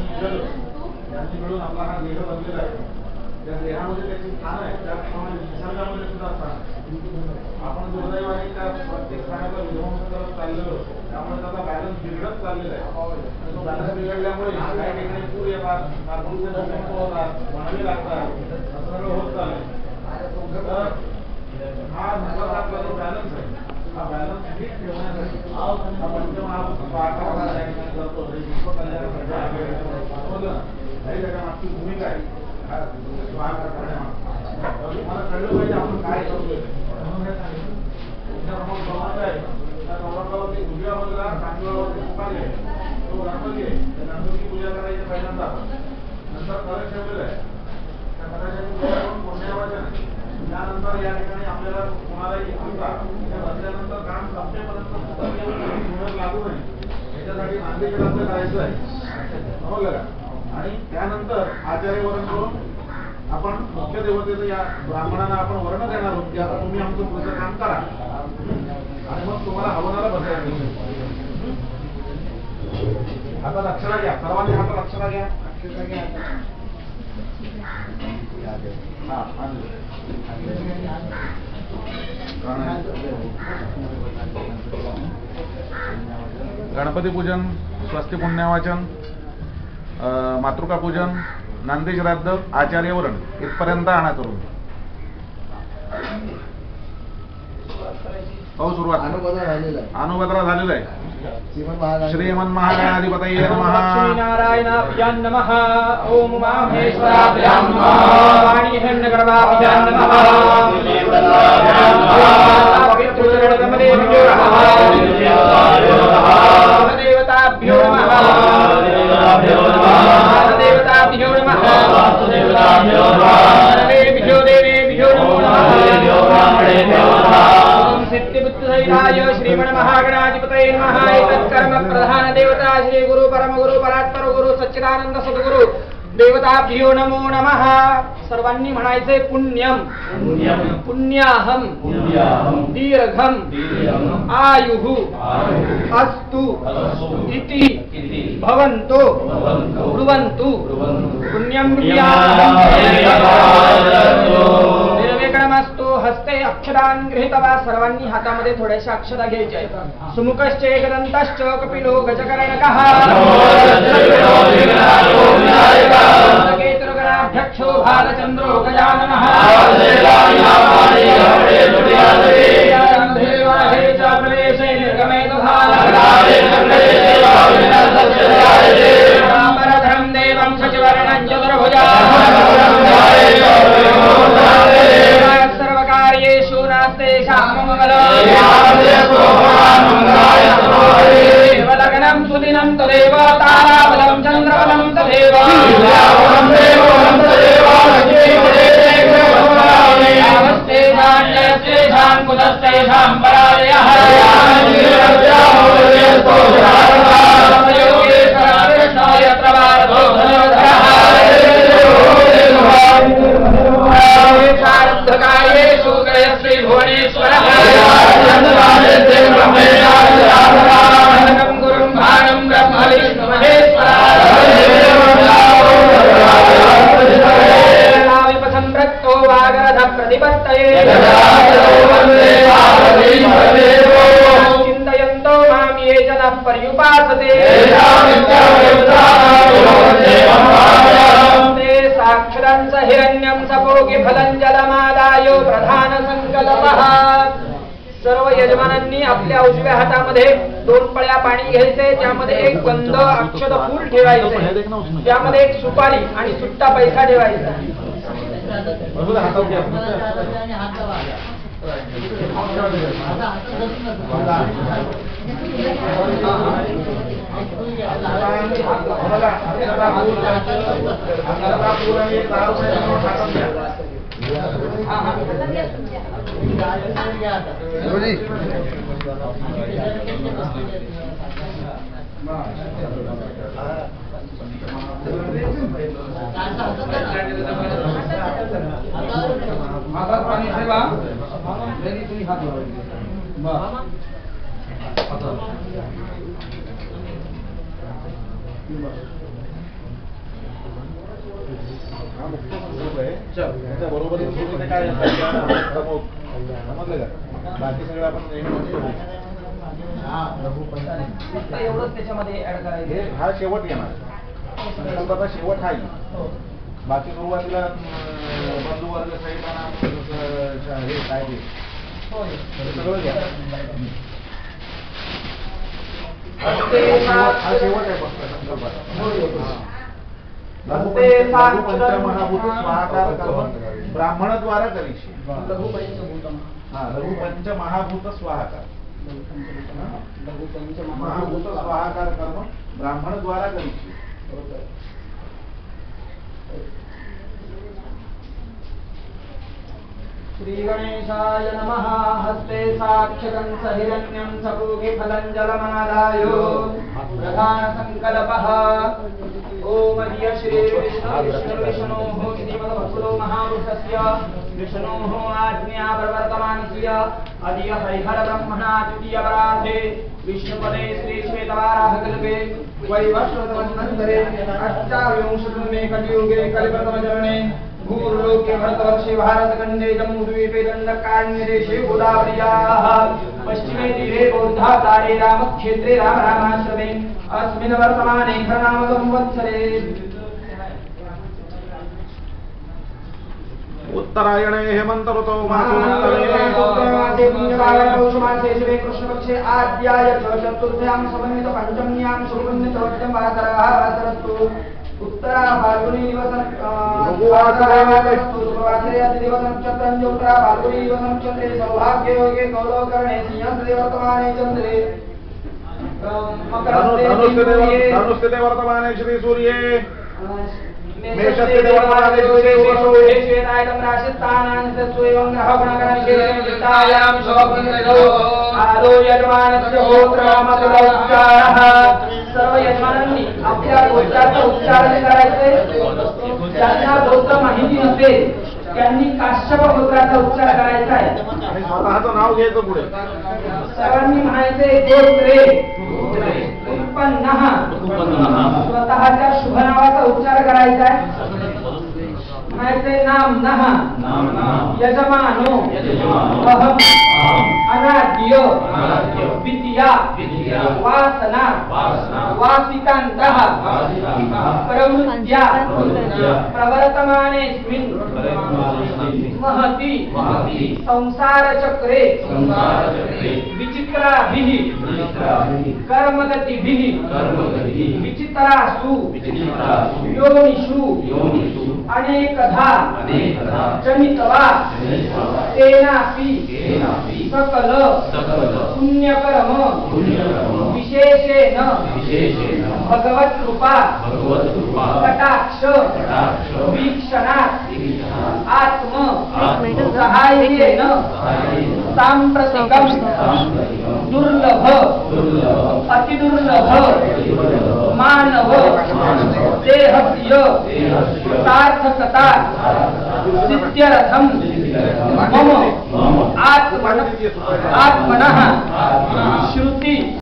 यांची मिळून आपला हा देह बनलेला आहे. त्या देहामध्ये त्याची स्थान आहे, त्याप्रमाणे निसर्गामध्ये सुद्धा स्थान आहे. आपण दुर्दैवाने त्या प्रत्येक स्थानाचा विध्वंस करत चाललेलो, त्यामुळे त्याचा बॅलन्स बिघडत चाललेला आहे. तो बॅलन्स बिघडल्यामुळे काही ठिकाणी पूर येतात, कारखान्याचे भूकंप होतात, म्हणावे लागतात, असं सगळं होत चाललंय. तर हा निसर्गातला जो बॅलन्स आहे, हा बॅलन्स नीट ठेवण्यासाठी हा पंचमहाभूत पाहता त्या ठिकाणी करतो. विश्व कल्याणासाठी काही जगामागची भूमिका आहे तुम्हाला कळलं पाहिजे आपण काय करतोय. म्हणून हे सांगितलं तुमच्यासमोर गवत आहे, त्या गवतावरती उजव्या बाजूला कांदळावरती सुपारी आहे, तो गणपती आहे. त्या गणपती पूजा करायची पहिल्यांदा, नंतर कलश ठेवलेला आहे, त्या कलशाची पूजा करून पुण्यवाचन आहे. त्यानंतर या ठिकाणी आपल्याला कोणालाही अंगा बसल्यानंतर काम संपेपर्यंत सुद्धा लागू नये याच्यासाठी नांदेकरांचं करायचं आहे, समजलं का. आणि त्यानंतर आचार्य वरण करून आपण मुख्य देवतेचं या ब्राह्मणांना आपण वर्ण देणार आहोत की आता तुम्ही आमचं पुढचं काम करा आणि मग तुम्हाला हवनाला बसायला. आता लक्षात घ्या, सर्वांनी आता लक्षात घ्या. गणपती पूजन, स्वस्ती पुण्यवाचन, मातृका पूजन, नांदी श्राद्ध, आचार्य वरण इथपर्यंत आणा करून. हो सुरुवात अनुबद्रा झालेला आहे. श्रीमन महागणाधिपतये नमः. लक्ष्मीनारायणाभ्यां नमः. ओम माहेश्वराभ्यां नमः. वाणीहिरण्यगर्भाभ्यां नमः. देवताभ्यो नमः. देवताभ्यो नमः. देवेभ्यो नमो नमः. सिद्धिबुद्धिसहिताय श्रीमन् महागणाधिपतये नमः. एतत्कर्म प्रधान देवता श्री गुरु परम गुरु परात्पर गुरु सच्चिदानंद सद्गुरु देवताभ्यो नमो नमः. सर्वांनी म्हणायचे पुण्यम पुण्याहम दीर्घम आयुः अस्तु इति भवन्तु ब्रुवन्तु. पुण्यम निर्विघ्नमस्तु. हस्ते अक्षरान् गृहीत्वा सर्वांनी हातामध्ये थोड्याशा अक्षरा घ्यायच्या. सुमुखश्च एकदन्तश्च कपिलो गजकर्णकः केतुर्गणाध्यक्षो भालचन्द्रो गजाननः प्रवेशे निर्गमे परधरं देवं सचिवर्णं चतुर्भुजा सर्वकार्येषु नास्तेषां मङ्गलम्. देवलग्नं सुदिनं तदेव ताराबलं चन्द्रबलं तदेव यावस्तेषां कुतस्तेषां पराजयः यत्र भारतो धनुर्धरः शारद्धकार्येषु गयश्री भुवनेश्वरः गुरुं भानं ब्रह्म विष्णु महेश्वरः संप्रक्तो वागरथ प्रतिपत्तये चिन्तयन्तो मां ये जनः पर्युपासते ते साक्षरं स हिरण्यं सपोगे फलं जलमादायो प्रधान संकल्पः. सर्व यजमानांनी आपल्या उजव्या हातामध्ये 2 पळ्या पाणी घ्यायचे, त्यामध्ये एक बंद अक्षत फूल ठेवायचे, त्यामध्ये एक सुपारी आणि सुट्टा पैसा ठेवायचा. हातात पाणी ठेवा, तुम्ही हात हा मुख्य संकल्प आहे. त्याच्या बरोबरीने काय समोर समजलं का? बाकी सगळं आपण एवढंच त्याच्यामध्ये ऍड करायचं. हा शेवट येणार. संकल्पाचा शेवट हा येईल. बाकी सुरुवातीला बंधू वर्ग साहित्याना हे काय ते सगळं घ्या. हा शेवट आहे फक्त संकल्पाचा. लघुपंचमहाभूत स्वाहाकार कर्म ब्राह्मणद्वारा करीशी. हा लघुपंचमहाभूत स्वाहाकार महाभूत स्वाहाकार कर्म ब्राह्मणद्वारा करीशी. श्री गणेशाय नमः. हस्ते साक्षकं हिरण्यं सपूगे फलं जलमादाय प्रधान संकल्पः. ओम अधिय श्री विष्णुः श्रीमद्भक्तो महापुरुषस्य विष्णोः आज्ञा प्रवर्तमानस्य अधिय हरिहर ब्रह्मणा द्वितीयपरार्धे विष्णुपदे श्री श्वेतवाराह कल्पे वैवस्वतमन्वन्तरे अष्टाविंशतमे कलियुगे कलिप्रथमचरणे भूर्लोके भरतवर्षे भारतखण्डे जम्बूद्वीपे दण्डकारण्ये देशे गोदावर्याः पश्चिमे तीरे बौद्धावतारे रामक्षेत्रे रामाश्रमे अस्मिन् वर्तमाने खरनाम संवत्सरे उत्तरायणे हेमंत ऋतौ मासे शिवे कृष्णपक्षे आद्याय चतुर्थ्यां समन्वित पञ्चम्यां शुभपुण्यतोत्यं वासरस्तु उत्तरा फाल्गुनी दिवसं नक्षत्रं उत्तरा फाल्गुनी दिवसं नक्षत्रे सौभाग्य योगे कौलोकर्णे सिंहस्थे वर्तमाने चंद्रे धनुस्थिते वर्तमाने श्री सूर्ये मेषस्थिते वर्तमाने श्री श्वेतायतं राशिस्थानांसु एवं ग्रहगुणगणविशेषेतायां शोभन्तो आदो यजमानस्य होत्रमतुलौच्चारः. सर्व यजमानांनी आपल्या गोत्राचा उच्चारण करायचे. ज्यांना गोत्र माहिती नसेल त्यांनी काश्यप गोत्राचा उच्चार करायचा आहे. आणि स्वतःचं नाव घ्यायचं पुढे. सर्वांनी म्हणायचे गोत्रे उत्पन्नः. स्वतःच्या शुभ नावाचा उच्चार करायचा आहे. म्हणायचे नामनः यजमानो अहम अनाद्य विद्या वासना वासिकान्तः प्रवृत्त्या प्रवर्तमानेऽस्मिन् महति संसारचक्रे विचित्राभिः कर्मगतिभिः विचित्रासु योनिषु अनेकधा जनितवा तेनापि सकल पुण्यकर्म विशेषेण भगवत्कृपा कटाक्ष वीक्षणात् आत्म सहाय्येन सांप्रतिकं दुर्लभ अतिदुर्लभ मानव देहस्य सार्थकता सिद्ध्यर्थं मम आत्मनः श्रुति